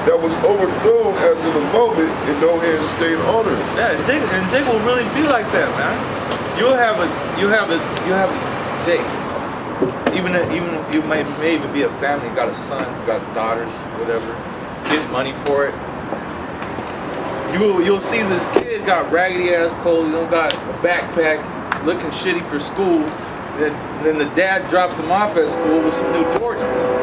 that was overthrown as of the moment, and no hand stayed on her. Yeah, Jake will really be like that, man. You have a Jake. Even you may even be a family, got a son, got daughters, whatever. Get money for it. You'll see this kid got raggedy ass clothes, got a backpack, looking shitty for school. Then the dad drops him off at school with some new Jordans.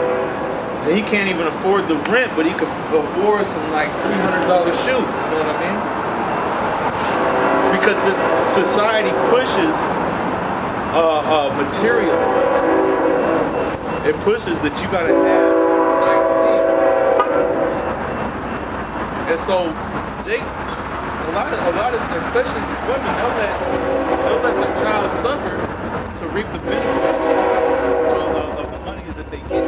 And he can't even afford the rent, but he could afford some like $300 shoes. You know what I mean? Because this society pushes material. It pushes that you gotta have nice things. And so Jake, a lot of especially women, they'll let their child suffer to reap the benefits of the money that they get.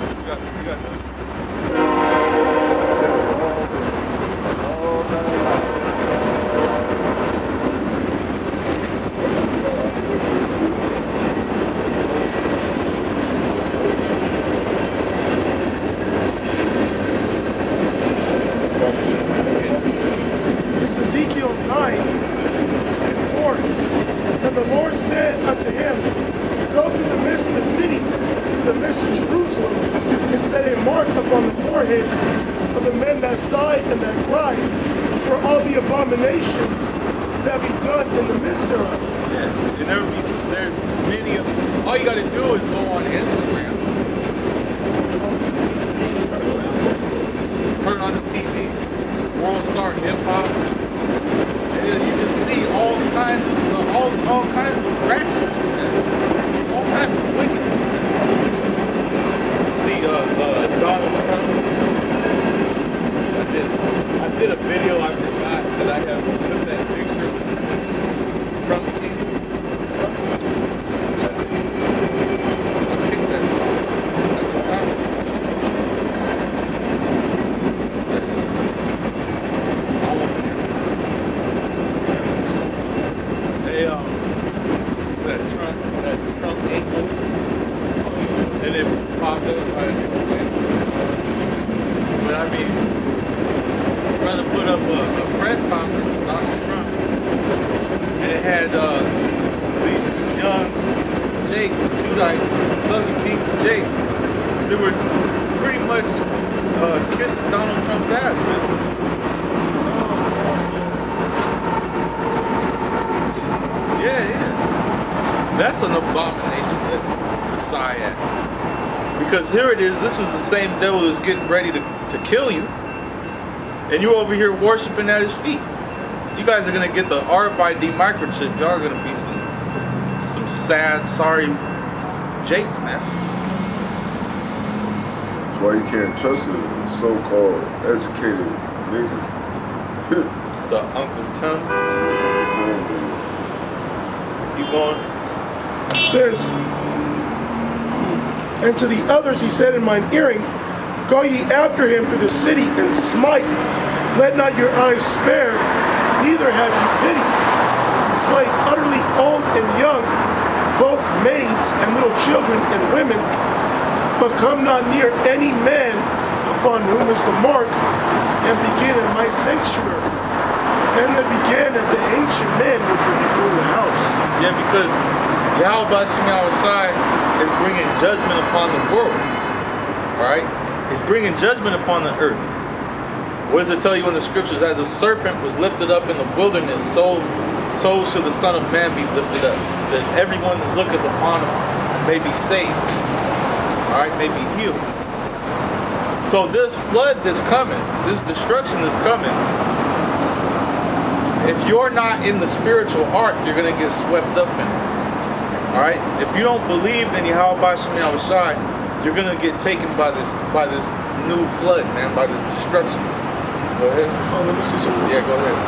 You got abominations that be done in the midst thereof. Yeah, there's many of them. All you gotta do is go on Instagram, turn on the TV, World Star Hip Hop, and you just see all kinds of ratchet, all kinds of wicked. See Donald Trump. I did a video, I forgot that I have put that picture of Trump Jesus. I'll kick that. That's a top. That Trump ankle. And it popped up, I explained. But I mean, brother put up a press conference of Donald Trump, and it had these young Jakes, Judite, Southern Kingdom Jakes. They were pretty much kissing Donald Trump's ass, man. Yeah. That's an abomination to sigh at. Because here it is, this is the same devil that's getting ready to kill you. And you're over here worshiping at his feet. You guys are gonna get the RFID microchip. Y'all are gonna be some sad, sorry Jakes, man. That's why you can't trust a so-called educated nigga. The Uncle Tim. Keep going. It says, and to the others he said in mine hearing, go ye after him to the city and smite. Let not your eyes spare, neither have ye pity. Slay utterly old and young, both maids and little children and women, but come not near any man upon whom is the mark, and begin at my sanctuary. And they began at the ancient men which were before the house. Yeah, because Yahweh Shai is bringing judgment upon the world. Alright? He's bringing judgment upon the earth. What does it tell you in the scriptures? As a serpent was lifted up in the wilderness, so shall the Son of Man be lifted up, that everyone that looketh upon him may be saved. Alright, may be healed. So this flood that's coming, this destruction that's coming, if you're not in the spiritual ark, you're going to get swept up in it. Alright? If you don't believe in Yahweh B'Shem Yahushai, you're going to get taken by this new flood, man, by this destruction. Go ahead. Oh, let me see something. Yeah, go ahead.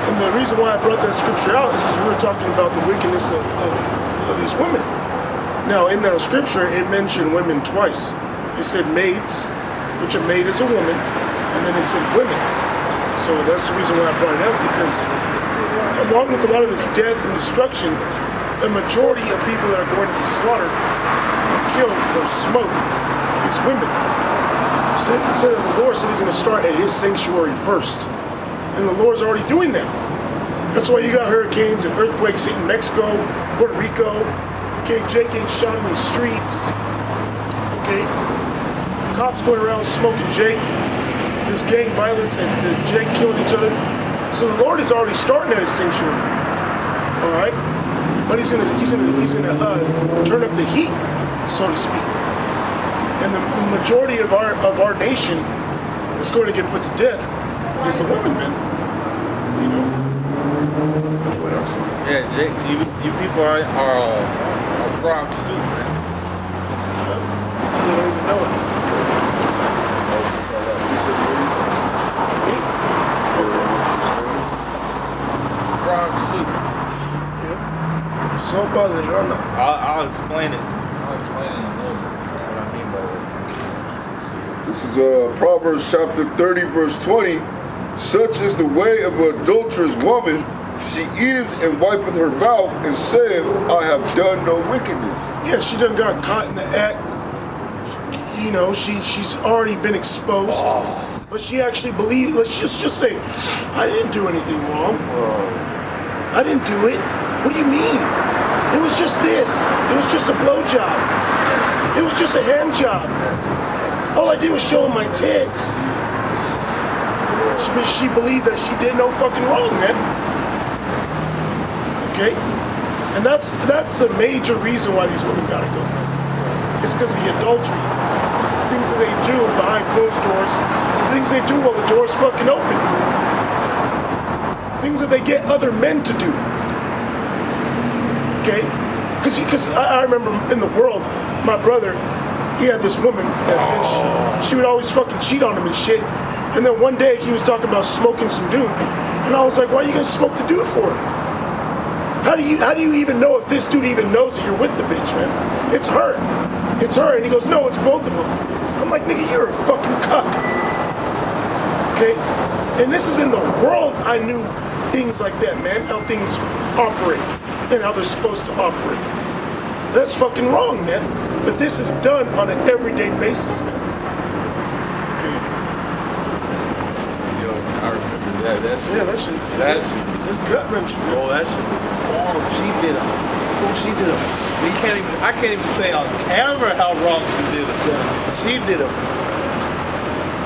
And the reason why I brought that scripture out is because we were talking about the wickedness of these women. Now, in that scripture, it mentioned women twice. It said maids, which a maid is a woman, and then it said women. So that's the reason why I brought it up, because along with a lot of this death and destruction, the majority of people that are going to be slaughtered or killed or smoke these women. So the Lord said he's going to start at his sanctuary first. And the Lord's already doing that. That's why you got hurricanes and earthquakes hitting Mexico, Puerto Rico. Okay, Jake getting shot in the streets. Okay, cops going around smoking Jake. This gang violence and Jake killing each other. So the Lord is already starting at his sanctuary. All right, but he's gonna turn up the heat, so to speak. And the majority of our nation that's going to get put to death is the women, man. You know. What else? Yeah, Jake, you people are frog soup, man. They don't even know it. Frog soup. Yeah. Sopa de rana. I'll explain it. I'll explain it in a little bit. What I mean by that. This is Proverbs chapter 30, verse 20. Such is the way of an adulterous woman. She eateth and wipeth her mouth and saith, I have done no wickedness. Yeah, she done got caught in the act. You know, she's already been exposed. But she actually believed, let's just say, I didn't do anything wrong. I didn't do it. What do you mean? It was just this. It was just a blowjob. It was just a hand job. All I did was show him my tits. She believed that she did no fucking wrong, man. Okay? And that's a major reason why these women gotta go, man. It's because of the adultery. The things that they do behind closed doors. The things they do while the door's fucking open. Things that they get other men to do. Okay? Because I remember in the world, my brother, he had this woman, and she would always fucking cheat on him and shit. And then one day he was talking about smoking some dude, and I was like, "Why are you gonna smoke the dude for? How do you even know if this dude even knows that you're with the bitch, man? It's her, it's her." And he goes, "No, it's both of them." I'm like, "Nigga, you're a fucking cuck." Okay, and this is in the world. I knew things like that, man. How things operate and how they're supposed to operate. That's fucking wrong, man. But this is done on an everyday basis, man. That shit. It's gut wrenching. Oh, that shit was horrible. She did him. I can't even say on camera how wrong she did him. Yeah. She did him.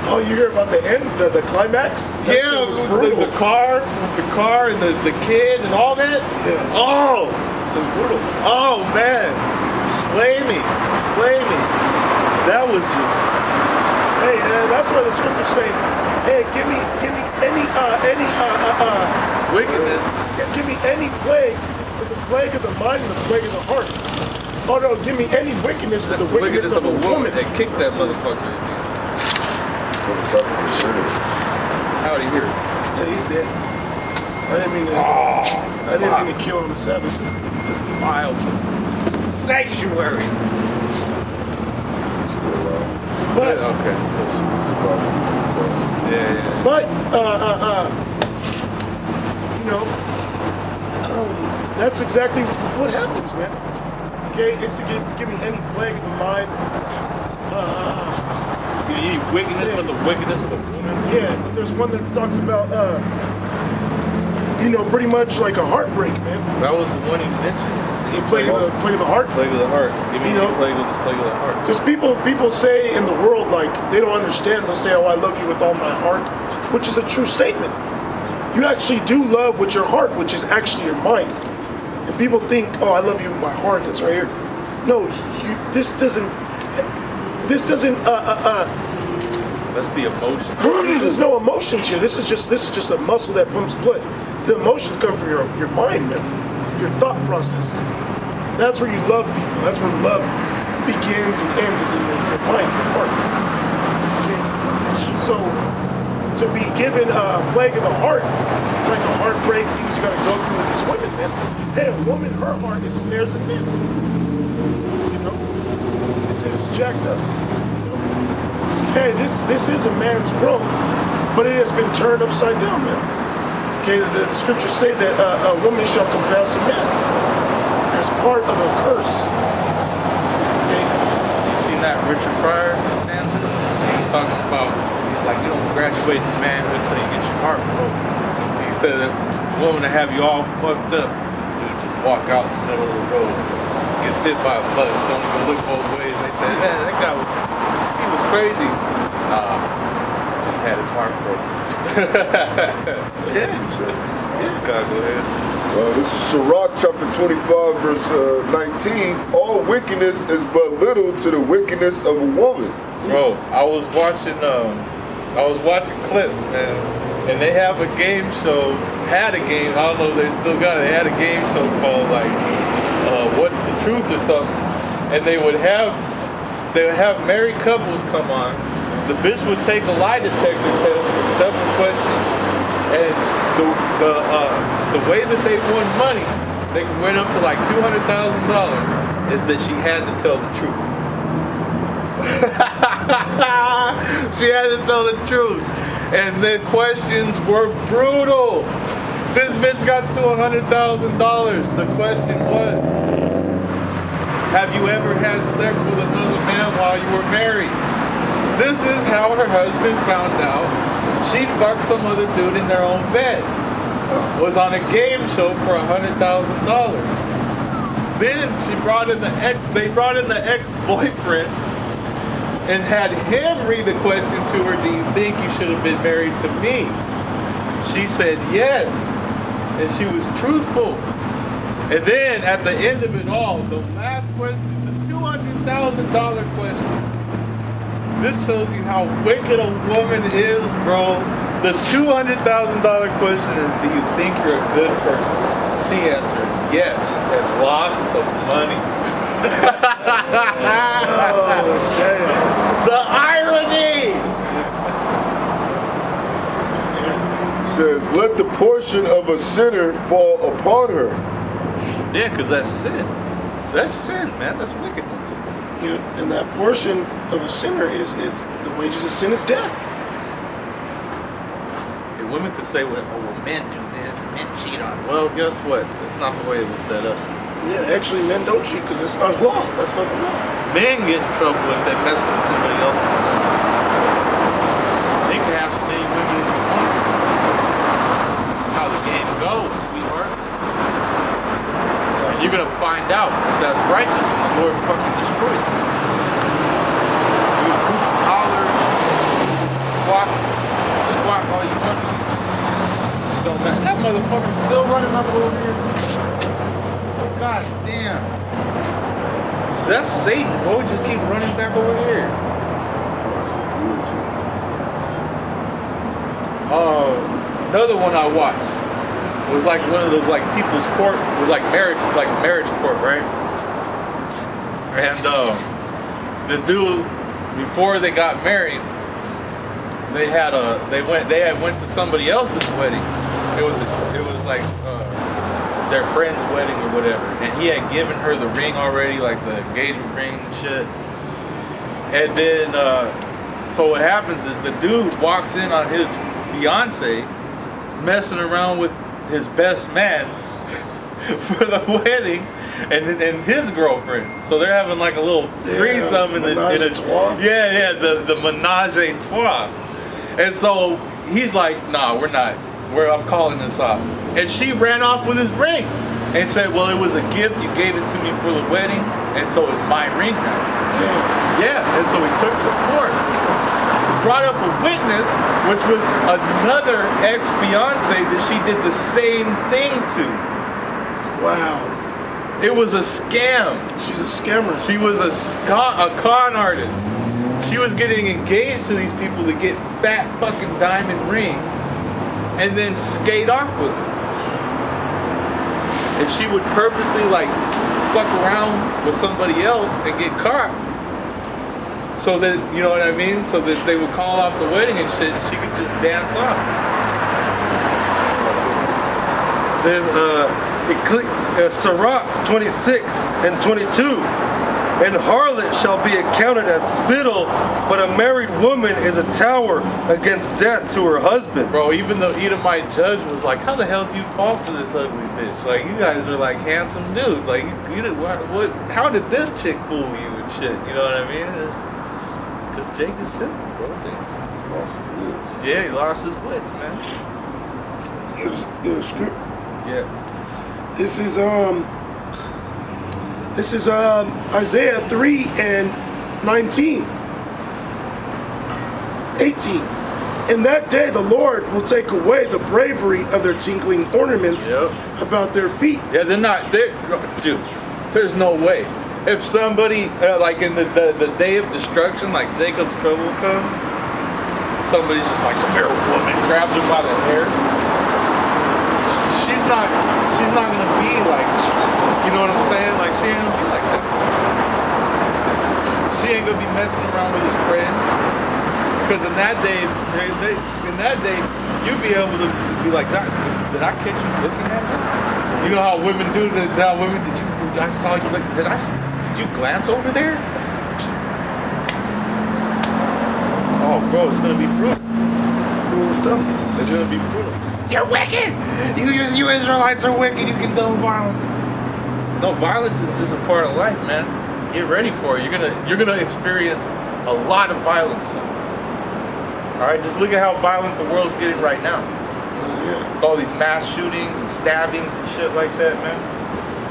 Oh, you hear about the end, the climax? That yeah, was brutal. the car and the kid and all that. Yeah. Oh, it's brutal. Oh man, slay me. That was just. Hey, that's why the scriptures say, "Hey, give me any wickedness. Give me any plague, but the plague of the mind and the plague of the heart. Oh no, give me any wickedness, but the wickedness of a woman." And kick that motherfucker. How'd he hear it? Yeah, he's dead. I didn't mean to kill him on the Sabbath. Wild sanctuary. But okay. Yeah. But you know, that's exactly what happens, man. Okay, it's to give me any plague of the mind. You need wickedness of the wickedness of the woman. Yeah, but there's one that talks about pretty much like a heartbreak, man. That was the one he mentioned. Plague of the heart. Plague of the heart. Give me plague of the heart. Because people say in the world, like, they don't understand. They'll say, "Oh, I love you with all my heart," which is a true statement. You actually do love with your heart, which is actually your mind. And people think, "Oh, I love you with my heart." That's right here. No, this doesn't. That's the emotion. There's no emotions here. This is just a muscle that pumps blood. The emotions come from your mind, man. Your thought process. That's where you love people. That's where love begins and ends, is in your mind, your heart. Okay. So to be given a plague of the heart, like a heartbreak, things you gotta go through with these women, man. Hey, a woman, her heart is snares and nets. You know? It's jacked up. Hey, this is a man's world, but it has been turned upside down, man. Okay, the scriptures say that a woman shall compass a man as part of a curse. Okay, you see Richard Pryor stanza. And he's talking about, he's like, you don't graduate to manhood until you get your heart broken. He said that woman to have you all fucked up, you just walk out in the middle of the road, gets hit by a bus, don't even look both ways. They said, man, that guy he was crazy. Nah, just had his heart broken. God, go ahead. This is Sirach chapter 25, verse 19. All wickedness is but little to the wickedness of a woman. Bro, I was watching clips, man, and they have a game show. Had a game, I don't know if they still got it. They had a game show called like What's the Truth or something, and they would have married couples come on. The bitch would take a lie detector test for several questions, and the way that they won money, they went up to like $200,000, is that she had to tell the truth. She had to tell the truth, and the questions were brutal. This bitch got $200,000. The question was, have you ever had sex with another man while you were married? This is how her husband found out she fucked some other dude in their own bed. Was on a game show for $100,000. Then they brought in the ex-boyfriend and had him read the question to her, do you think you should have been married to me? She said yes, and she was truthful. And then at the end of it all, the last question, the $200,000 question. This shows you how wicked a woman is, bro. The $200,000 question is, do you think you're a good person? She answered yes, and lost the money. Oh, shit. The irony! Says, let the portion of a sinner fall upon her. Yeah, because that's sin. That's sin, man. That's wickedness. You know, and that portion of a sinner is the wages of sin is death. And women could say, well, men do this, men cheat on. Well, guess what? That's not the way it was set up. Yeah, actually, men don't cheat because it's not law. That's not the law. Men get in trouble if they mess with somebody else's woman. They can have as many women as you want. That's how the game goes, sweetheart. And you're gonna find out if that's righteous when the Lord fucking destroys you. You can hoop, holler, squawk all you want to. Don't matter. That motherfucker's still running up over here. God damn. That's Satan, bro. Just keep running back over here. Another one I watched was like one of those like people's court. It was like marriage court, right? And this dude, before they got married, they went to somebody else's wedding. It was like their friend's wedding or whatever, and he had given her the ring already, like the engagement ring and shit. And then so what happens is the dude walks in on his fiance messing around with his best man for the wedding and his girlfriend. So they're having like a little threesome in the menage a trois. And so he's like, nah, I'm calling this off. And she ran off with his ring and said, well, it was a gift, you gave it to me for the wedding, and so it's my ring now. Yeah, and so he took it to court. Brought up a witness, which was another ex-fiance that she did the same thing to. Wow. It was a scam. She's a scammer. She was a con artist. She was getting engaged to these people to get fat fucking diamond rings and then skate off with them. And she would purposely like fuck around with somebody else and get caught. So that, you know what I mean? So that they would call off the wedding and shit and she could just dance off. There's Sirach 26 and 22. And harlot shall be accounted as spittle, but a married woman is a tower against death to her husband. Bro, even the Edomite judge was like, how the hell did you fall for this ugly bitch? Like, you guys are like handsome dudes. Like, how did this chick fool you and shit? You know what I mean? because Jacob sinned, bro. Lost his wits. Yeah, he lost his wits, man. Get a script. Yeah. This is Isaiah 3 and 19. 18. In that day the Lord will take away the bravery of their tinkling ornaments about their feet. Yeah, dude, there's no way. If somebody, like in the day of destruction, like Jacob's trouble comes, somebody's just like, come here, woman, grabs her by the hair. She's not gonna be like, you know what I'm saying? Like, she ain't gonna be like that. She ain't gonna be messing around with his friends. Because in that day, you'd be able to be like, did I catch you looking at me? You know how women do that? How women, I saw you look, did you glance over there? Oh, bro, it's gonna be brutal. Rule of thumb. It's gonna be brutal. You're wicked! You Israelites are wicked, you condone violence. No, violence is just a part of life, man. Get ready for it. You're gonna experience a lot of violence. Alright, just look at how violent the world's getting right now. With all these mass shootings and stabbings and shit like that, man.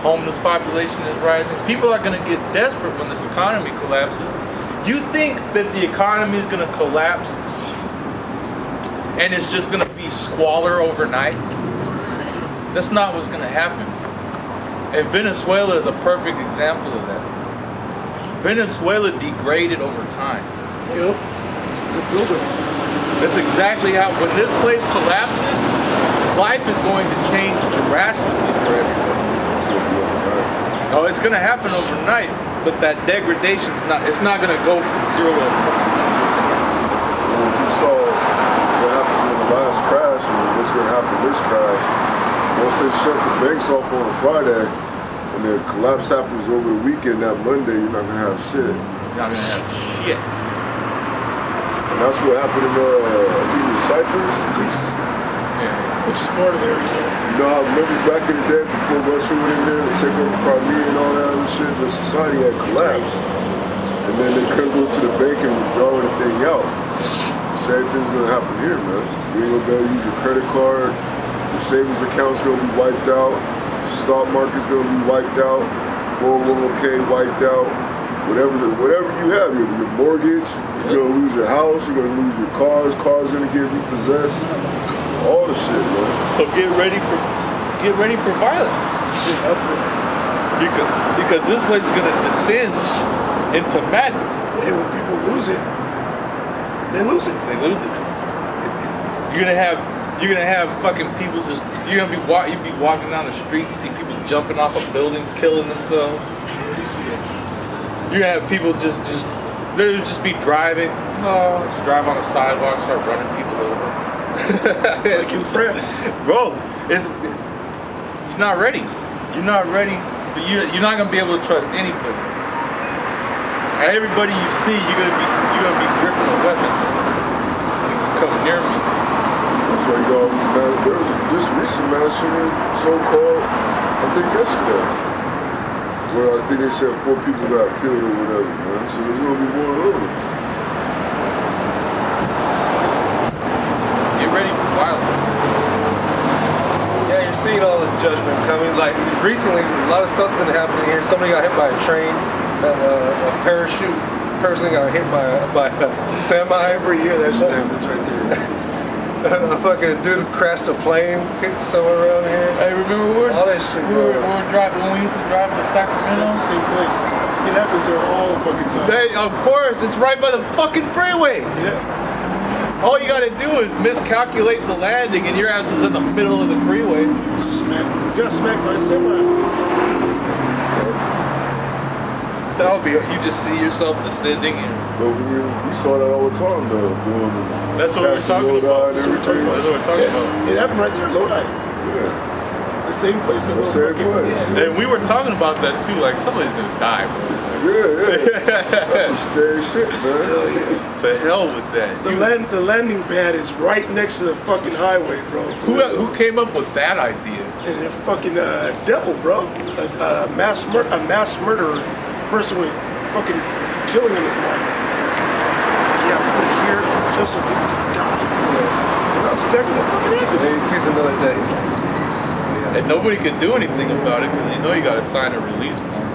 Homeless population is rising. People are gonna get desperate when this economy collapses. You think that the economy is gonna collapse and it's just gonna be squalor overnight? That's not what's gonna happen. And Venezuela is a perfect example of that. Venezuela degraded over time. Yep. The building. That's exactly how, when this place collapses, life is going to change drastically for everybody. Oh, it's going to happen overnight, but that degradation is not going to go from 0 to 1. Well, you saw what happened in the last crash and what's going to happen this crash. Once they shut the banks off on a Friday and the collapse happens over the weekend, that Monday, you're not going to have shit. You're not going to have shit. And that's what happened in I think it was Cyprus. Greece. Yeah. Which is part of their, You know, I remember back in the day before Russia went in there to take over Crimea and all that other shit, the society had collapsed. And then they couldn't go to the bank and withdraw anything out. Same thing's gonna happen here, man. You ain't gonna be able to use your credit card, your savings account's gonna be wiped out, the stock market's gonna be wiped out, 401k wiped out, whatever you have, your mortgage, you're gonna lose your house, you're gonna lose your cars gonna get repossessed. All the shit, man. So get ready for violence. Because this place is gonna descend into madness. And when people lose it, they lose it. They lose it. You're gonna have fucking people you'd be walking down the street, you see people jumping off of buildings, killing themselves. You see it. You're gonna have people they'll just be driving, just drive on the sidewalk, start running people over. Like in France. Bro, you're not ready. You're not ready. You're not gonna be able to trust anybody. And everybody you see, you're gonna be gripping a weapon. Come near me. That's why you got all these mass. There was just recent mass shooting, so-called, I think yesterday, where I think they said 4 people got killed or whatever, man. So there's gonna be more of those. Get ready for violence. Yeah, you're seeing all the judgment coming. Like recently, a lot of stuff's been happening here. Somebody got hit by a train, a parachute person got hit by a semi. Every year that shit happens right there. A fucking dude crashed a plane, hit somewhere around here. Hey, remember all that shit when we used to drive to Sacramento? That's the same place. It happens there all the fucking time. Of course, it's right by the fucking freeway. Yeah. All you gotta do is miscalculate the landing and your ass is in the middle of the freeway. You got smacked by a semi, I believe. You just see yourself descending in. But we saw that all the time, though. That's what we're talking about. That's what we're talking about. It happened right there in Lodi. Yeah. The same place that little Same fucking... place. Yeah. And we were talking about that too, like somebody's gonna die, bro. Yeah. That's some scary shit, man. Hell yeah. To hell with that. The landing pad is right next to the fucking highway, bro. Who came up with that idea? And a fucking devil, bro. A mass murderer. Person with fucking killing in his mind. yeah, put it here just so people can die. And that's exactly what fucking happened. And he sees another day. He's like, And nobody can do anything about it because they know you got to sign a release form.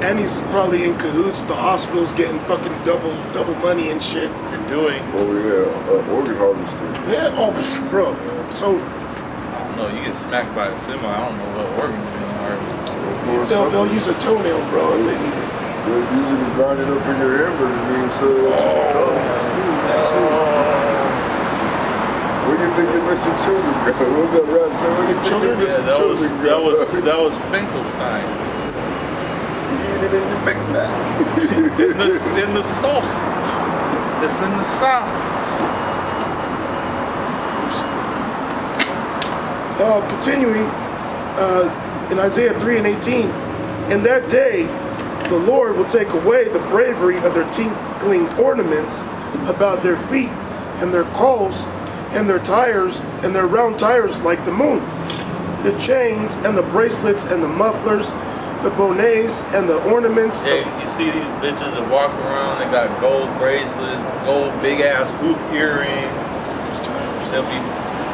And he's probably in cahoots. The hospital's getting fucking double money and shit. You're doing. Oh yeah, organ harvesting. Yeah, oh, bro, it's over. I don't know. You get smacked by a semi. I don't know what organ you're gonna harvest. They'll use a toenail, bro, if they need it. They're using to grind it up in your hamburger means so That too. Where do you think you're missing children go? What was that rap saying? Where do you think you're Yeah, missing children go? that was Finkelstein. Eat it in your Big Mac. in the sauce. It's in the sauce. Continuing in Isaiah 3:18, in that day the Lord will take away the bravery of their tinkling ornaments about their feet, and their calls, and their tires, and their round tires like the moon, the chains and the bracelets and the mufflers, the bonnets and the ornaments. Yeah, you see these bitches that walk around, they got gold bracelets, gold big ass hoop earrings.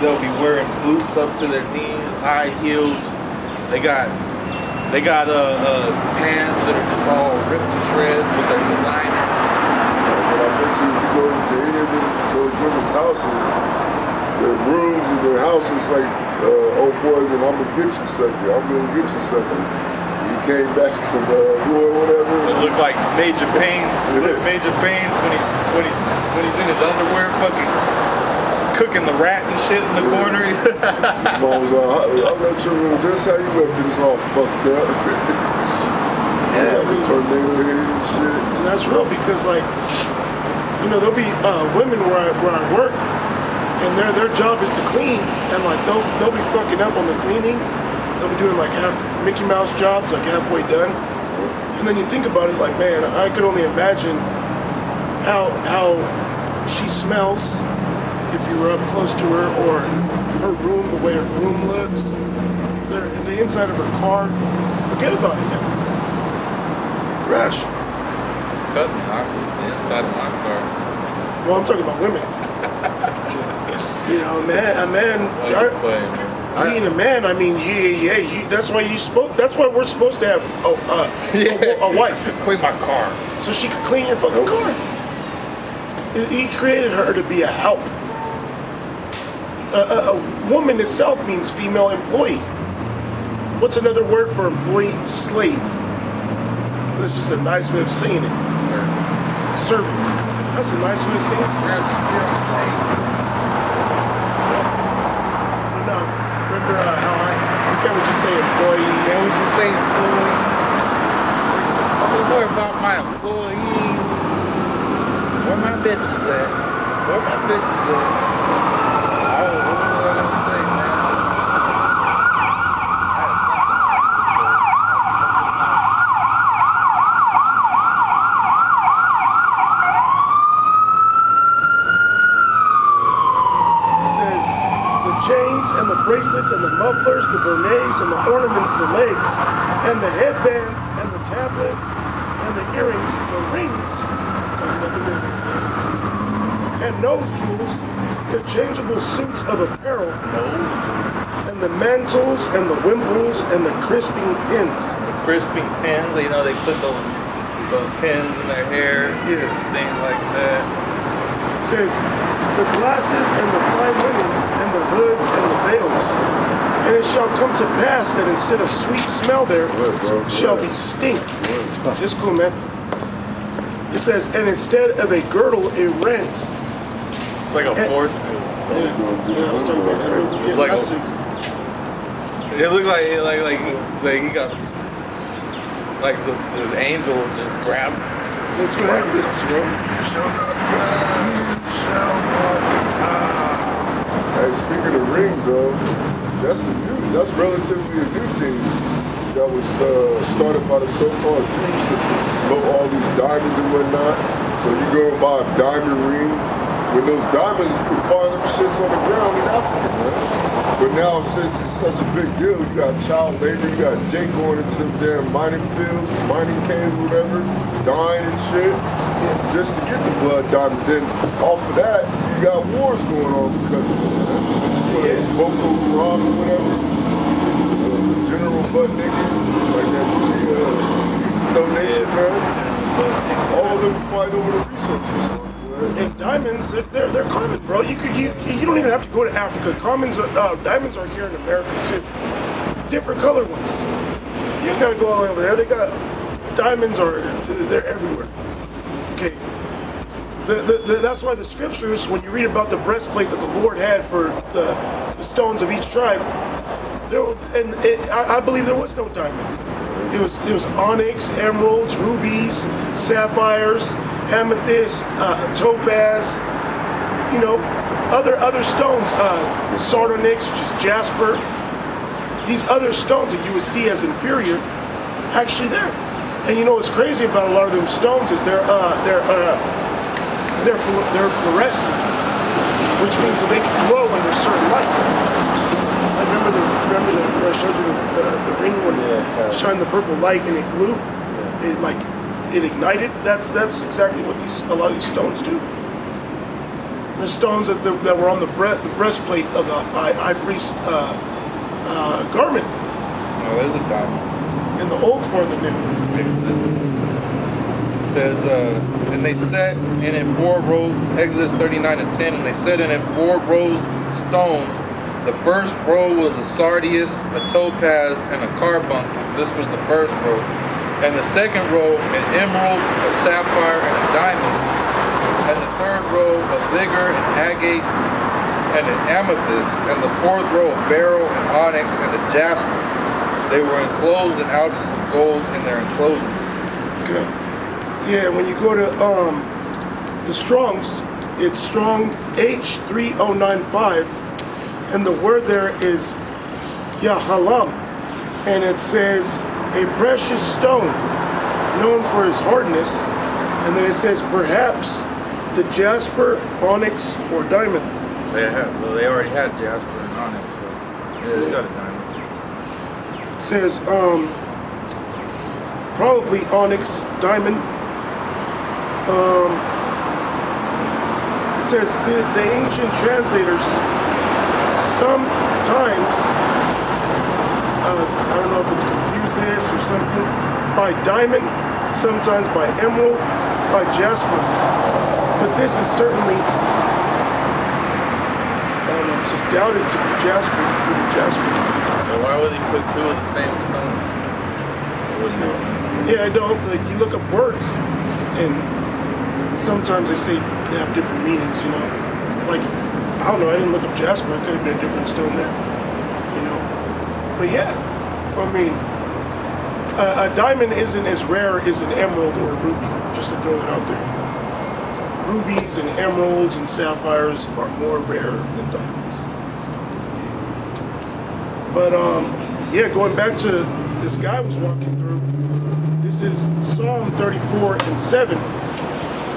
They'll be wearing boots up to their knees, high heels. They got pants that are just all ripped to shreds with their designer. But I bet you if you go into any of those women's houses, their rooms and their houses like old boys and I'm gonna get you sucker, I'm gonna get you sucker. He came back from war or whatever. It looked like Major Payne. Major Payne when he's in his underwear, fucking cooking the rat and shit in the corner. Mom was like, I left your room just how you left it. It's all fucked up. Yeah, tornado here and shit. and that's real because, like, you know, there'll be women where I work, and their job is to clean, and like they'll be fucking up on the cleaning. They'll be doing like half Mickey Mouse jobs, like halfway done. And then you think about it, like, man, I could only imagine how she smells if you were up close to her, or her room, the way her room looks, the inside of her car. Forget about it now. Trash. Cut me off the inside of my car. Well, I'm talking about women. You know, a man. Being a man, I mean, yeah. That's why that's why we're supposed to have a wife. Clean my car. So she could clean your fucking car. He created her to be a help. A woman itself means female employee. What's another word for employee? Slave. That's just a nice way of saying it. Servant. That's a nice way of saying slave. slave. But no, remember you can't just say employee. Can we just say employee? What about my employees? Where my bitches at? Where my bitches at? What was I gonna say, man? I had something I It says the chains and the bracelets and the mufflers, the bonnets and the ornaments, the legs and the headbands and the tablets and the earrings, the rings, and nose jewels, the changeable suits of apparel, and the mantles and the wimples and the crisping pins. crisping pins, you know, they put those pins in their hair, things like that. It says the glasses and the fine linen and the hoods and the veils. And it shall come to pass that instead of sweet smell there shall be stink. It's cool, man. It says, and instead of a girdle, a rent. It's like a force field. Yeah, I was talking about that earlier. It's like it looked like he got like the angel just grabbed. That's what happens, bro. Hey, speaking of rings, though, that's relatively a new thing that was started by the so-called Jews to promote all these diamonds and whatnot. So you go and buy a diamond ring. When those diamonds, you can find them shits on the ground in Africa, man. But now, since it's such a big deal, you got child labor, you got Jake going into them damn mining fields, mining caves, whatever, dying and shit. just to get the blood diamond. Then off of that, you got wars going on because of it. Boko Haram or whatever. The general butt nigga, like that movie, Eastern Donation, man. All of them fight over the resources. And diamonds, they're common, bro. You don't even have to go to Africa. Diamonds are here in America too. Different colored ones. You don't gotta go all the way over there. They got diamonds, they're everywhere. Okay. That's why the scriptures, when you read about the breastplate that the Lord had for the stones of each tribe, I believe there was no diamond. It was onyx, emeralds, rubies, sapphires, amethyst, topaz, other stones, sardonyx, which is jasper. These other stones that you would see as inferior, actually there. And what's crazy about a lot of them stones is they're fluorescent, which means that they can glow under certain light. I remember where I showed you the ring when it shined the purple light and it glue. It ignited. That's exactly what a lot of these stones do. The stones that were on the breastplate of the high priest garment. Oh, there's a diamond. In the old or the new? It says, and they set in it 4 rows, Exodus 39:10, and they set in it 4 rows stones. The first row was a sardius, a topaz, and a carbuncle. This was the first row. And the second row, an emerald, a sapphire, and a diamond. And the third row, a vigor, an agate, and an amethyst. And the fourth row, a beryl, an onyx, and a jasper. They were enclosed in ounces of gold in their enclosures. Good. Yeah, when you go to the Strong's, it's Strong H3095, and the word there is Yahalam, and it says a precious stone known for its hardness, and then it says perhaps the jasper, onyx, or diamond. They already had jasper and onyx, so they said a diamond. It says probably onyx, diamond. It says the ancient translators sometimes, I don't know if it's confused this or something, by diamond, sometimes by emerald, by jasper. But this is certainly, I don't know, it's doubted to be jasper, with the jasper. But why would he put 2 of the same stones? Yeah, I don't. Like, you look up words, and sometimes they say they have different meanings, Like, I don't know, I didn't look up jasper. It could have been a different stone there, But yeah, I mean, a diamond isn't as rare as an emerald or a ruby, just to throw that out there. Rubies and emeralds and sapphires are more rare than diamonds. But, yeah, going back to this guy was walking through, this is Psalm 34:7.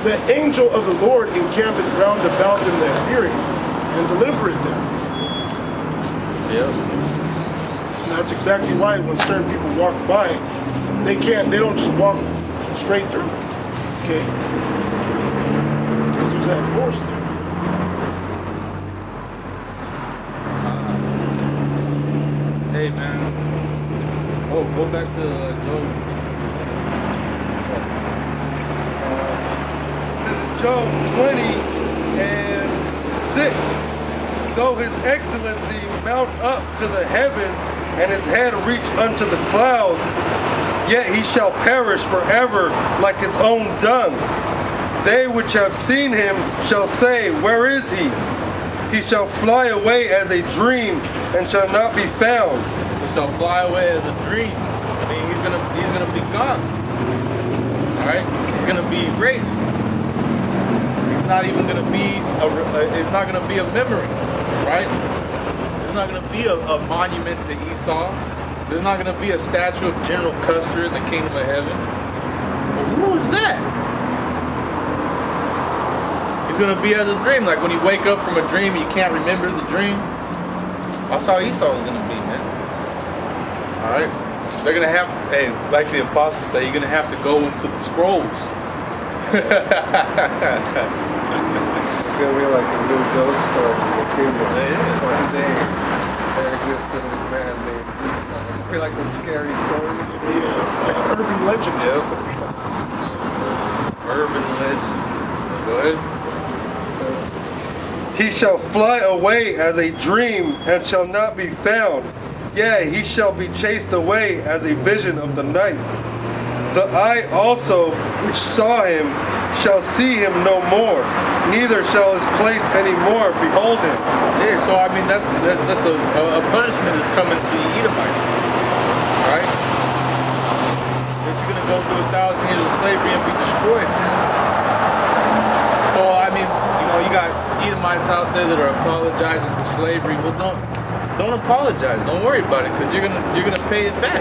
The angel of the Lord encampeth round about them that fear him, and delivereth them. Yeah. And that's exactly why when certain people walk by, they don't just walk straight through. Okay? Because there's that force there. Hey, man. Oh, go back to Job. Job 20:6. Though his excellency mount up to the heavens, and his head reach unto the clouds, yet he shall perish forever like his own dung. They which have seen him shall say, where is he? He shall fly away as a dream, and shall not be found. He shall fly away as a dream. I mean, he's gonna be gone. All right, he's gonna be erased. Not even going to be it's not going to be a memory, right? There's not going to be a monument to Esau. There's not going to be a statue of General Custer in the kingdom of heaven. Well, who is that? He's going to be as a dream. Like when you wake up from a dream, you can't remember the dream. That's how Esau is going to be, man. All right? They're going to have, hey, like the apostles say, you're going to have to go into the scrolls. It's gonna be like a new ghost story in the kingdom. Yeah. One day, there existed a man named Esau. It's gonna be like a scary story. Yeah, urban legend. Yep. Urban legend. Go ahead. He shall fly away as a dream and shall not be found. Yea, he shall be chased away as a vision of the night. The eye also which saw him shall see him no more, neither shall his place any more behold him. Yeah, so I mean that's a punishment that's coming to the Edomites. Alright? That you're gonna go through 1,000 years of slavery and be destroyed, man. So I mean, you know, you got Edomites out there that are apologizing for slavery. Well, don't apologize. Don't worry about it, because you're gonna pay it back.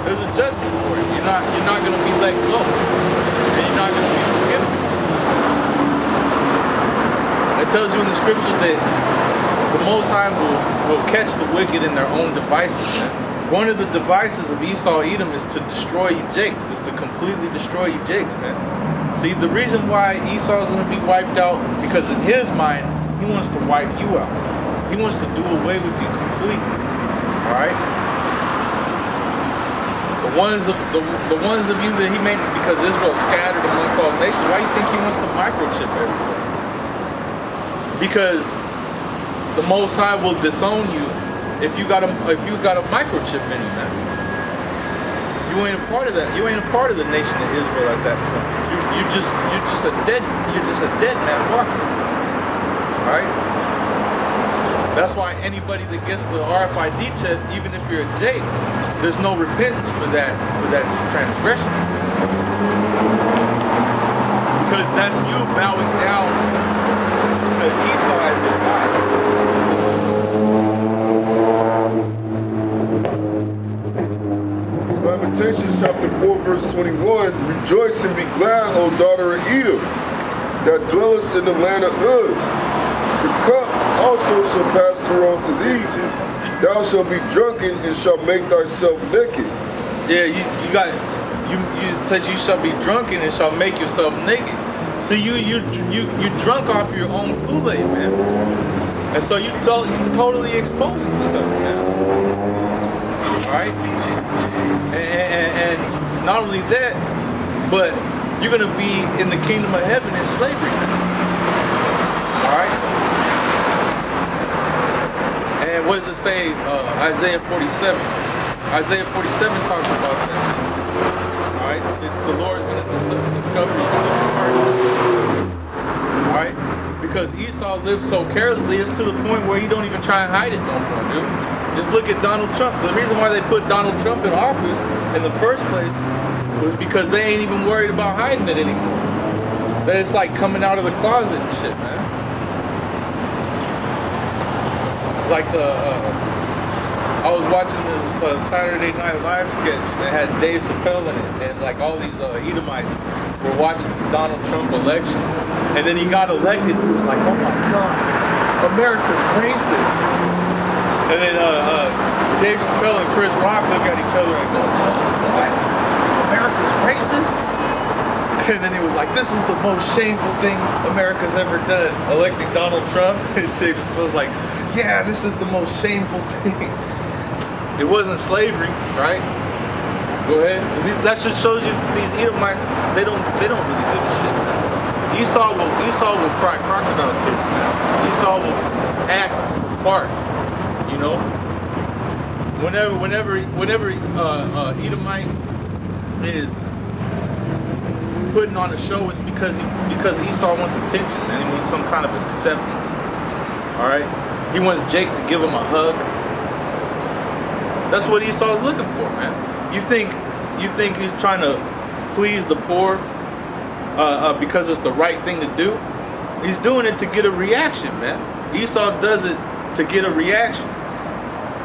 There's a judgment for it. You're not gonna be let go, and you're not gonna be forgiven. It tells you in the scriptures that the Most High will catch the wicked in their own devices. Man. One of the devices of Esau Edom is to destroy you Jakes, is to completely destroy you Jakes, man. See, the reason why Esau is going to be wiped out, because in his mind, he wants to wipe you out. He wants to do away with you completely. Alright? The ones of you that he made, because Israel scattered amongst all nations, why do you think he wants to microchip everywhere? Because the Most High will disown you if you got a microchip in you, man. You ain't a part of that. You ain't a part of the nation of Israel at that point. You're just a dead man walking. Alright? That's why anybody that gets the RFID chip, even if you're a J, there's no repentance for that transgression. Because that's you bowing down to Esau as your God. Lamentations chapter 4 verse 21, rejoice and be glad, O daughter of Edom, that dwellest in the land of Uz. The cup also shall pass through unto thee. Thou shalt be drunken and shalt make thyself naked. Yeah, you said you shall be drunken and shall make yourself naked. So you drunk off your own Kool-Aid, man. And so you totally exposing yourself, man. Alright? And not only that, but you're gonna be in the kingdom of heaven in slavery. Alright? And what does it say? Isaiah 47. Isaiah 47 talks about that. Alright? The Lord is going to discover your secret heart. Alright? Because Esau lives so carelessly, it's to the point where you don't even try and hide it no more, dude. Just look at Donald Trump. The reason why they put Donald Trump in office in the first place was because they ain't even worried about hiding it anymore. That it's like coming out of the closet and shit, man. Like I was watching this Saturday Night Live sketch that had Dave Chappelle in it, and like all these Edomites were watching the Donald Trump election, and then he got elected. It was like, oh my God, America's racist. And then Dave Chappelle and Chris Rock look at each other and go, what? America's racist? And then he was like, this is the most shameful thing America's ever done, electing Donald Trump. And Dave Chappelle was like, yeah, this is the most shameful thing. It wasn't slavery, right? Go ahead. That just shows you these Edomites, they don't really give a shit, man. Esau will cry crocodile tears, man. Esau will act the part, you know. Whenever Edomite is putting on a show, it's because Esau wants attention, man. He wants some kind of acceptance. All right. He wants Jake to give him a hug. That's what Esau's looking for, man. You think he's trying to please the poor because it's the right thing to do? He's doing it to get a reaction, man. Esau does it to get a reaction.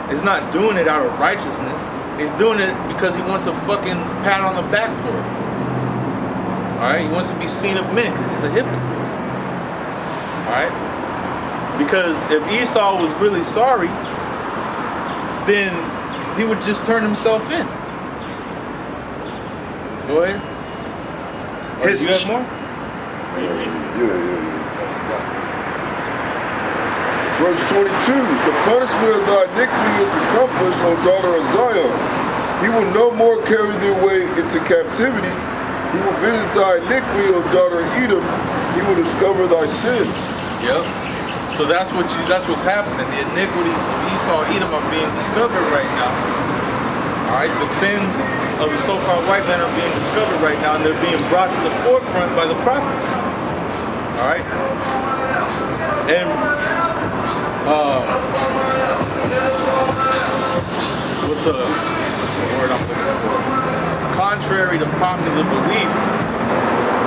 He's not doing it out of righteousness. He's doing it because he wants a fucking pat on the back for it. Alright? He wants to be seen of men because he's a hypocrite. Alright? Because if Esau was really sorry, then he would just turn himself in. Go ahead. His you have more? Yeah. Verse 22, the punishment of thy iniquity is accomplished, O daughter of Zion. He will no more carry thee away into captivity. He will visit thy iniquity, O daughter of Edom. He will discover thy sins. Yep. So that's what's happening. The iniquities of Esau, Edom are being discovered right now. All right, the sins of the so-called white men are being discovered right now, and they're being brought to the forefront by the prophets. All right, and what's the word I'm looking for? Contrary to popular belief,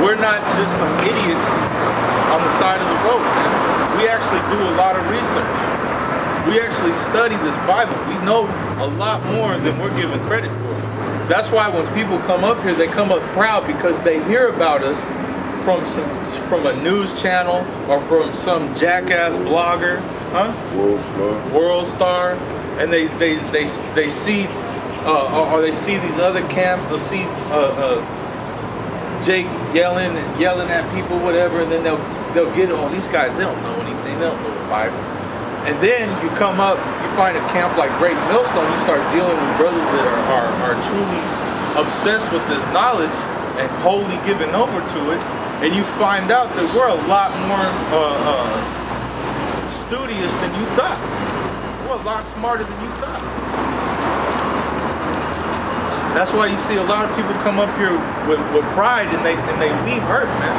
we're not just some idiots on the side of the road, man. We actually do a lot of research. We actually study this Bible. We know a lot more than we're given credit for. That's why when people come up here, they come up proud because they hear about us from a news channel or from some jackass blogger, World Star, and they see or they see these other camps. They'll see Jake yelling at people, whatever, and then they'll get, oh, these guys, they don't know anything, they don't know the Bible. And then you come up, you find a camp like Great Millstone, you start dealing with brothers that are truly obsessed with this knowledge and wholly given over to it, and you find out that we're a lot more studious than you thought. We're a lot smarter than you thought. That's why you see a lot of people come up here with pride and they leave hurt, man,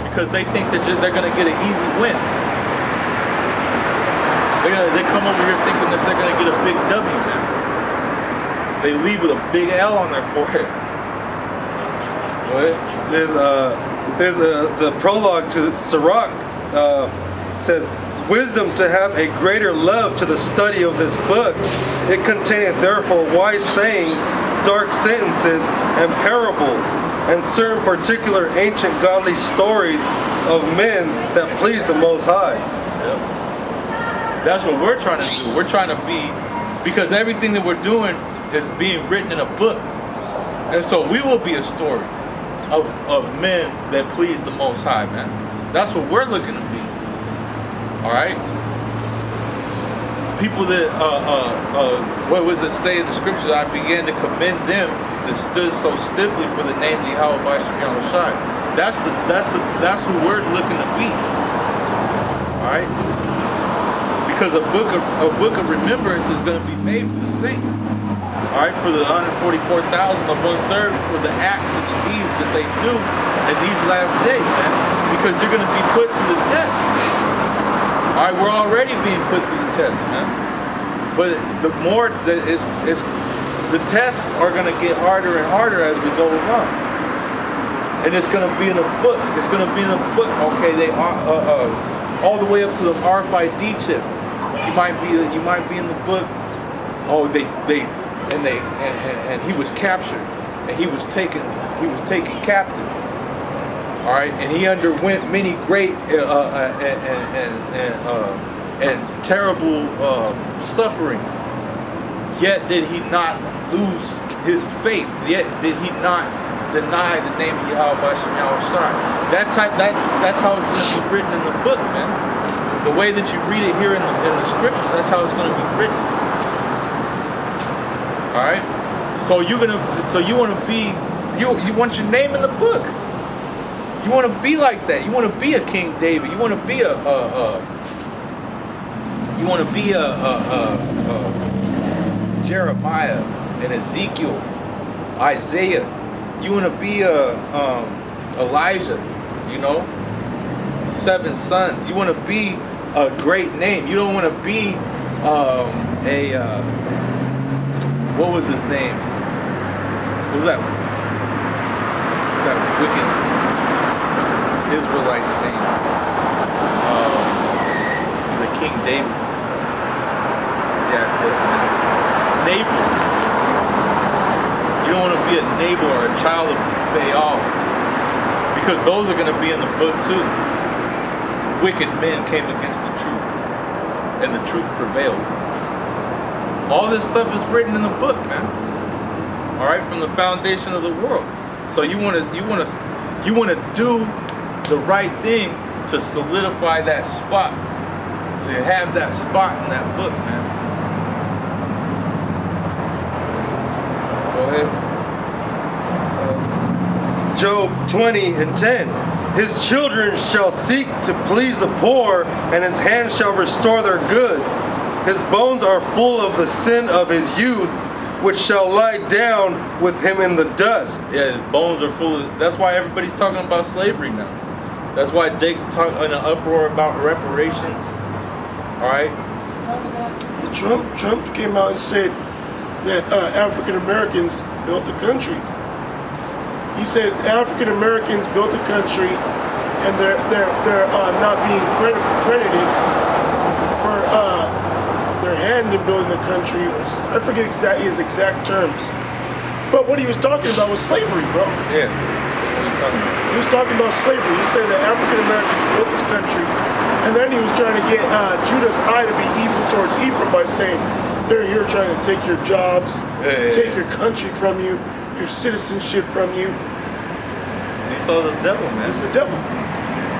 because they think that they're going to get an easy win. They come over here thinking that they're going to get a big W, man. They leave with a big L on their forehead. What? There's the prologue to Sirach says, wisdom to have a greater love to the study of this book. It containeth therefore wise sayings, dark sentences, and parables, and certain particular ancient godly stories of men that please the Most High. Yep. That's what we're trying to do. We're trying to be, because everything that we're doing is being written in a book. And so we will be a story of men that please the Most High, man. That's what we're looking to be. All right? People that, what was it say in the scriptures? I began to commend them that stood so stiffly for the name of Yahweh by Shem Shai. That's who we're looking to be. All right? Because a book of remembrance is going to be made for the saints. All right, for the 144,000 of 1/3 for the acts and the deeds that they do in these last days, man. Because you're going to be put to the test. All right, we're already being put to the test, man. But the more that the tests are going to get harder and harder as we go along. And it's going to be in a book. It's going to be in a book. Okay, they are all the way up to the RFID chip. You might be in the book. Oh, and he was captured, and he was taken captive. All right, and he underwent many great and terrible sufferings. Yet did he not lose his faith. Yet did he not deny the name of Yahweh Bashem Yahushua. That's how it's going to be written in the book, man. The way that you read it here in the scriptures, that's how it's going to be written. All right. So you want your name in the book. You want to be like that. You want to be a King David. You want to be a Jeremiah and Ezekiel, Isaiah. You want to be a Elijah. You know, 7 sons. You want to be a great name. You don't want to be what was his name? What was that wicked Israelite's name? The King David. Nabal. You don't want to be a Nabal or a child of Baal, because those are going to be in the book too. Wicked men came against the truth, and the truth prevailed. All this stuff is written in the book, man. All right, from the foundation of the world. So you want to You want to do the right thing to solidify that spot. To have that spot in that book, man. Go ahead. Job 20:10. His children shall seek to please the poor, and his hands shall restore their goods. His bones are full of the sin of his youth, which shall lie down with him in the dust. Yeah, his bones are full of... That's why everybody's talking about slavery now. That's why Jake's talking in an uproar about reparations. Alright? Trump came out and said that African Americans built the country. He said African Americans built the country, and they're not being credited for their hand in building the country. I forget his exact terms, but what he was talking about was slavery, bro. Yeah. He was talking about slavery. He said that African Americans built this country, and then he was trying to get Judah's eye to be evil towards Ephraim by saying they're here trying to take your jobs, take your country from you, your citizenship from you. He saw the devil, man. It's the devil,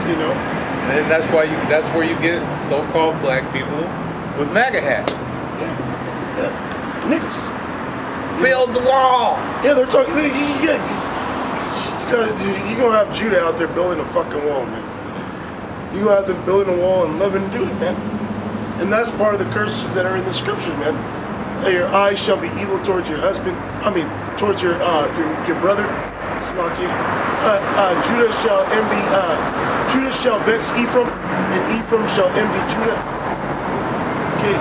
you know. And that's where you get so-called black people with MAGA hats. Yeah. Niggas. Build the wall. Yeah, they're talking. You're gonna have Judah out there building a fucking wall, man. You gonna have them building a wall and loving to do it, man. And that's part of the curses that are in the scriptures, man. That your eyes shall be evil towards your husband. Towards your brother. Judah shall envy. Judah shall vex Ephraim, and Ephraim shall envy Judah. Okay,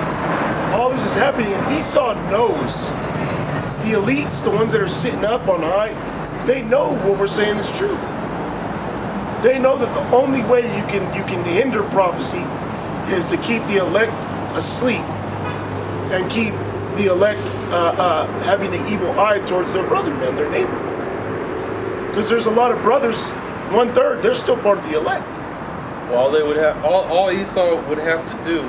all this is happening, and Esau knows. The elites, the ones that are sitting up on high, they know what we're saying is true. They know that the only way you can hinder prophecy is to keep the elect asleep and keep the elect having an evil eye towards their brother, man, their neighbor. Because there's a lot of brothers, 1/3, they're still part of the elect. Well, all Esau would have to do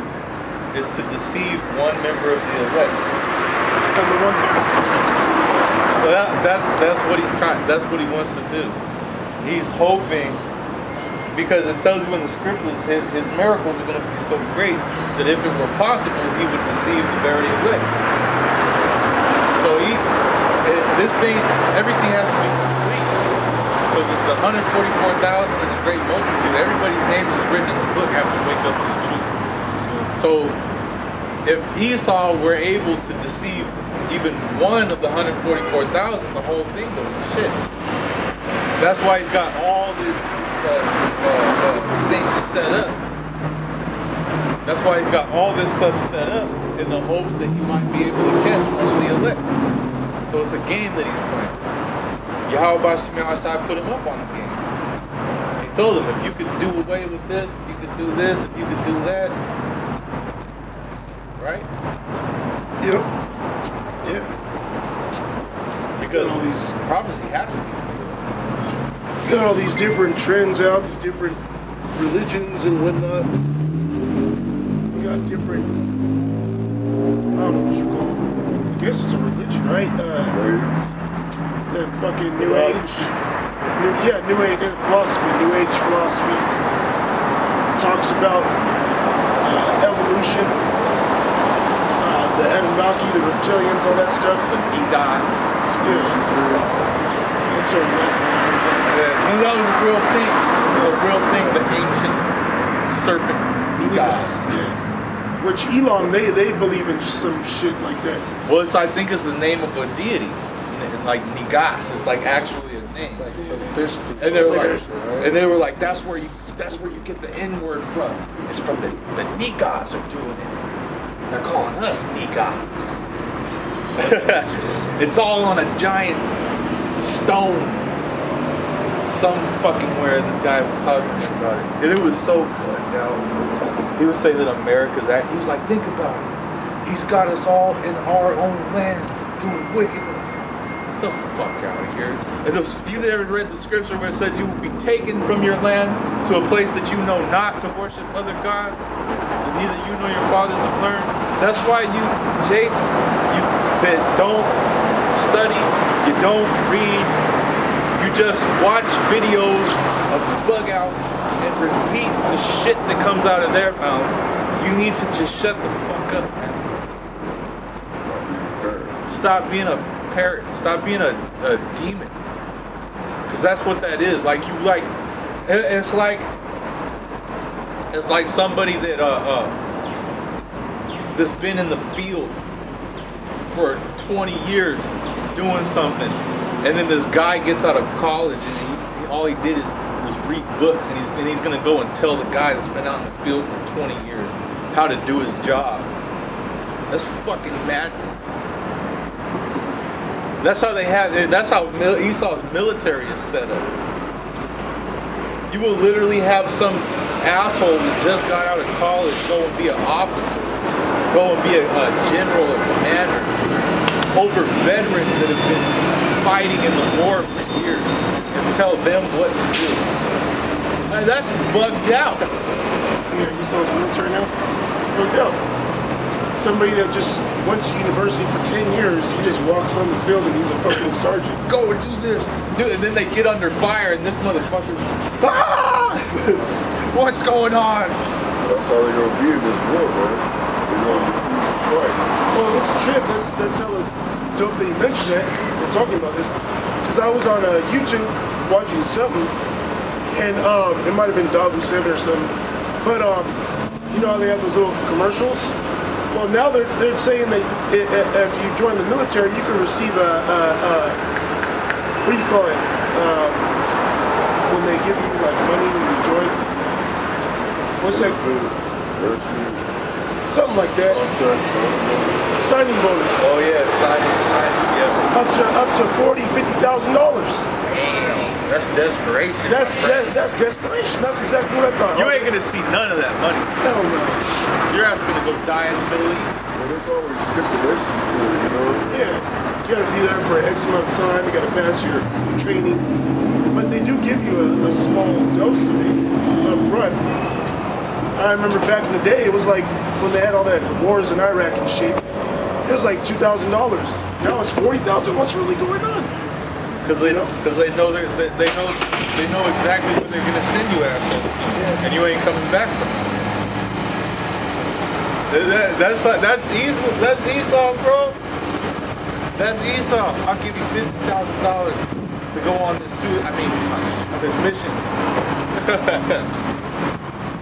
is to deceive one member of the elect. And the 1/3. So that's what he's trying. That's what he wants to do. He's hoping, because it tells you in the scriptures, his miracles are going to be so great that if it were possible, he would deceive the very elect. So everything has to be complete. So the 144,000 and the great multitude, everybody's name is written in the book, have to wake up to the truth. So if Esau were able to deceive even one of the 144,000, the whole thing goes to shit. That's why he's got all these things set up. That's why he's got all this stuff set up in the hopes that he might be able to catch one of the elect. So it's a game that he's playing. Yahweh Shai put him up on the game. He told him, if you could do away with this, if you could do this, if you could do that. Right? Yep. Yeah. Because all these prophecy has to be. Got all these different trends out, these different religions and whatnot. We got different, I don't know what you call it. I guess it's a religion, right? That fucking New Age. New Age philosophy, New Age philosophies. Talks about evolution, the Anunnaki, the reptilians, all that stuff. The Negas. Yeah. That's sort of like and that was a real thing. It was a real thing, the ancient serpent Negas. Yeah. Which Elon, they believe in some shit like that. Well, I think it's the name of a deity. Like Negas, it's like actually a name. Like some fish. And they were like, that's where you get the N word from. It's from the Negas are doing it. They're calling us Negas. It's all on a giant stone. Some fucking where this guy was talking about it. And it was so fucked out. He was saying that America's act. He was like, think about it. He's got us all in our own land doing wickedness. Get the fuck out of here. And if you never read the scripture where it says you will be taken from your land to a place that you know not to worship other gods, and neither you nor your fathers have learned. That's why you, Japes, you that don't study, you don't read, you just watch videos of bug outs and repeat the shit that comes out of their mouth, you need to just shut the fuck up, man. Stop being a parrot. Stop being a demon. Because that's what that is. Like, you like, it's like somebody that that's been in the field for 20 years doing something, and then this guy gets out of college and all he did was read books, and he's gonna go and tell the guy that's been out in the field for 20 years how to do his job. That's fucking madness. That's how Esau's military is set up. You will literally have some asshole that just got out of college go and be an officer, go and be a general or commander over veterans that have been fighting in the war for years and tell them what to do. That's bugged out. Yeah, Esau's military now? It's bugged out. Somebody that just went to university for 10 years, he just walks on the field and he's a fucking sergeant. Go and do this. And then they get under fire and this motherfucker's, ah! What's going on? That's how they're gonna be in this war, man. They're gonna fight. Well, it's a trip. That's hella dope that you mentioned that. We're talking about this. Because I was on YouTube watching something, and it might have been Dabu 7 or something. But you know how they have those little commercials? Well, now they're saying that if you join the military, you can receive what do you call it? When they give you like money when you join. What's that? Something like that. Signing bonus. Oh yeah, signing, yeah. Up to $40,000, $50,000. Damn, that's desperation. That's desperation. That's exactly what I thought. You ain't gonna see none of that money. Hell no. Your ass gonna go die in the Middle East. Well, there's always stipulations to it, you know? Yeah. You gotta be there for X amount of time. You gotta pass your training. But they do give you a small dose of it up front. I remember back in the day, it was like when they had all that wars in Iraq and shit. It was like $2,000. Now it's $40,000. What's really going on? Because they know exactly where they're gonna send you, assholes, and you ain't coming back from it. That's Esau, bro. That's Esau. I'll give you $50,000 to go on this mission.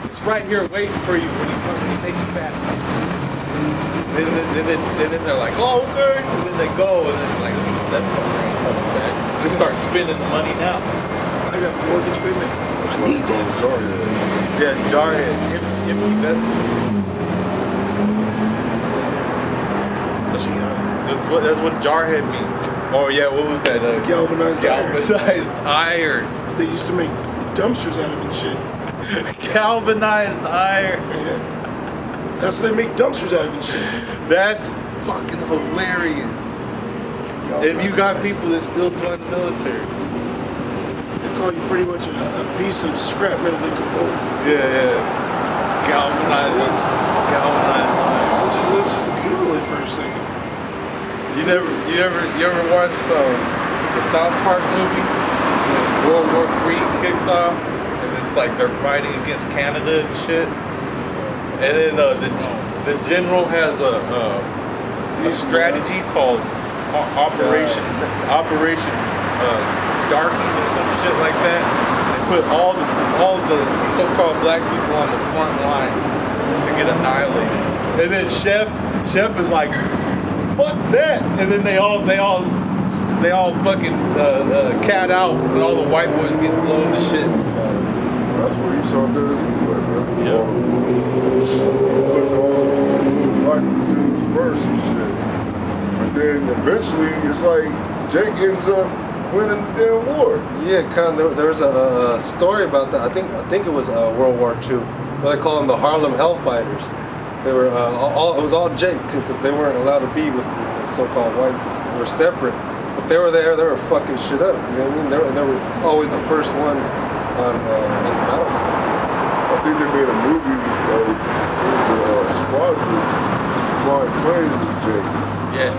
It's right here waiting for you when you make it back. And then they're like, oh, okay. And then they go, and then it's like, that fucker ain't coming back. Just start spending the money now. I got mortgage payment. I need that. Jarhead. Yeah, jarhead. Empty vessels. That's what jarhead means. Oh yeah, what was that? Galvanized iron. They used to make dumpsters out of it and shit. Galvanized iron. Yeah. That's what they make dumpsters out of and shit. That's fucking hilarious. And you got people that still join the military. They call you pretty much a piece of scrap metal they could hold. Yeah. Galvanized iron. Let's just Google it for a second. You ever watched the South Park movie when World War III kicks off and it's like they're fighting against Canada and shit, and then the general has a strategy called Operation Darkies or some shit like that. They put all the so-called black people on the front line to get annihilated, and then Chef is like, fuck that, and then they all fucking cat out, and all the white boys get blown to shit. That's what Esau does anyway, man. Yeah. Put all the black dudes first and shit. But then eventually, it's like Jake ends up winning the damn war. Yeah, kind of. There was a story about that. I think it was World War II. What they call them, the Harlem Hellfighters. They were it was all Jake because they weren't allowed to be with the so-called whites. They were separate, but they were there. They were fucking shit up. You know what I mean? They were always the first ones on the battle. I think they made a movie. It was a squad group flying planes with Jake. Yeah.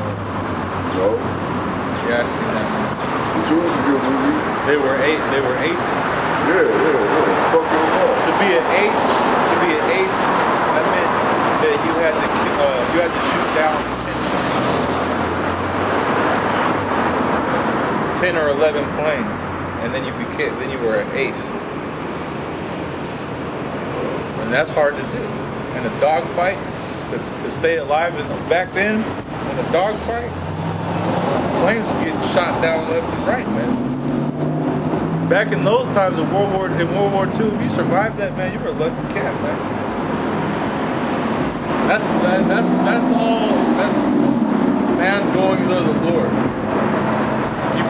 You know? Yeah, I seen that. Which was a good movie. They were aces. Yeah. Fuck them up. To be an ace, that meant that you had to shoot down 10 or 11 planes, and then you were an ace. And that's hard to do. In a dogfight, to stay alive back then, in a dogfight, planes was getting shot down left and right, man. Back in those times in World War II, if you survived that, man, you were a lucky cat, man. That's all. That's man's going to the Lord. You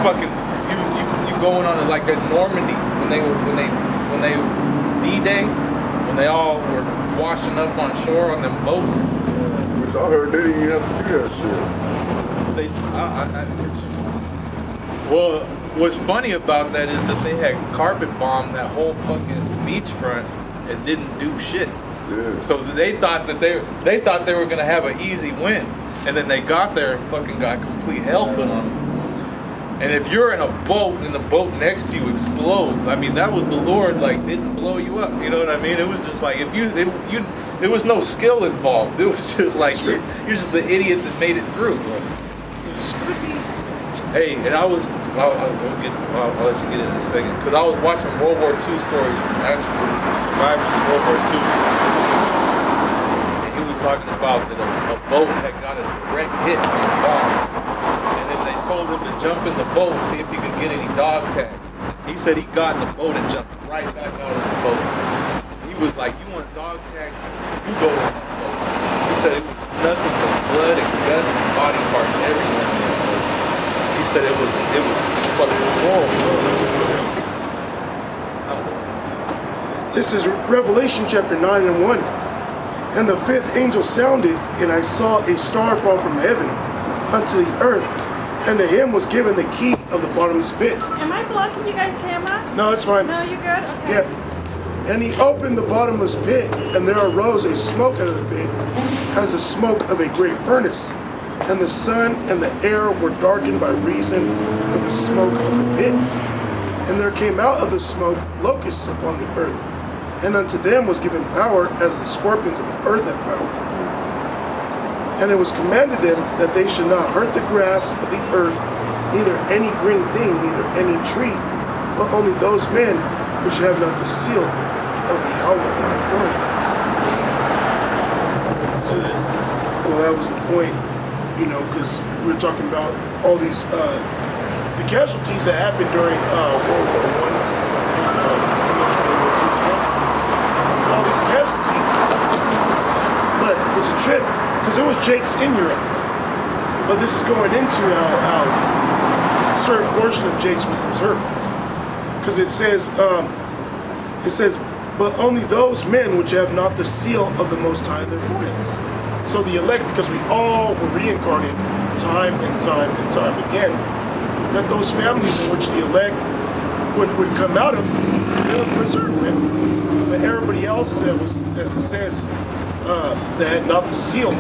going on it like at Normandy when they D-Day, when they all were washing up on shore on them boats. Which I heard they didn't even have to do that shit. Well, what's funny about that is that they had carpet bombed that whole fucking beachfront and didn't do shit. Yeah. So they thought that they thought they were gonna have an easy win, and then they got there and fucking got complete hell put on them. And if you're in a boat and the boat next to you explodes, I mean that was the Lord, like, didn't blow you up. You know what I mean? It was just like there was no skill involved. It was just like you're just the idiot that made it through. Hey, and I'll let you get in a second, because I was watching World War II stories from actual survivors of World War II, and he was talking about that a boat had got a direct hit from a bomb, and then they told him to jump in the boat, see if he could get any dog tags. He said he got in the boat and jumped right back out of the boat. He was like, "You want dog tags? You go in that boat." He said it was nothing but blood and guts and body parts everywhere in that boat. He said it was fucking horrible. This is Revelation chapter 9 and 1. And the fifth angel sounded, and I saw a star fall from heaven unto the earth, and to him was given the key of the bottomless pit. Am I blocking you guys' camera? No, it's fine. No, you're good? Okay. Yeah. And he opened the bottomless pit, and there arose a smoke out of the pit, as the smoke of a great furnace. And the sun and the air were darkened by reason of the smoke of the pit. And there came out of the smoke locusts upon the earth, and unto them was given power as the scorpions of the earth have power. And it was commanded them that they should not hurt the grass of the earth, neither any green thing, neither any tree, but only those men which have not the seal of Yahweh in their foreheads. So, well, that was the point. You know, because we were talking about all these, the casualties that happened during World War I and all these casualties. But it was a trip, because there was Jakes in Europe. But this is going into how a certain portion of Jakes were preserved. Because it says, but only those men which have not the seal of the Most High in their foreheads. So the elect, because we all were reincarnated time and time and time again, that those families in which the elect would come out of, they were preserved, man. But everybody else that was, as it says, that had not the seal,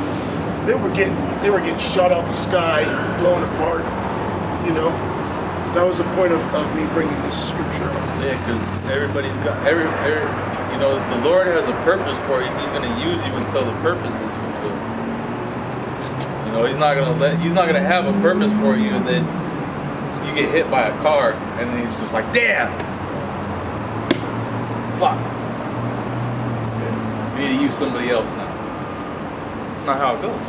they were getting shot out the sky, blown apart. You know, that was the point of me bringing this scripture up. Yeah, because everybody's got you know, if the Lord has a purpose for you, He's going to use you until the purpose is fulfilled. You know, He's not going to have a purpose for you and then you get hit by a car and then He's just like, damn, fuck. You need to use somebody else now. It's not how it goes.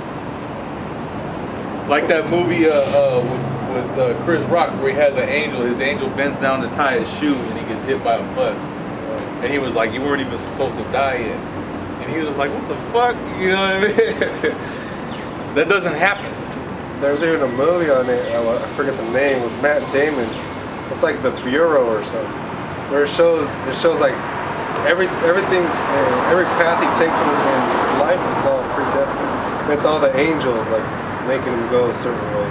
Like that movie with Chris Rock where he has an angel. His angel bends down to tie his shoe and he gets hit by a bus. And he was like, you weren't even supposed to die yet. And he was like, what the fuck? You know what I mean? That doesn't happen. There's even a movie on it, I forget the name, with Matt Damon. It's like The Bureau or something, where it shows like everything, every path he takes in life, it's all predestined. It's all the angels like making him go a certain way.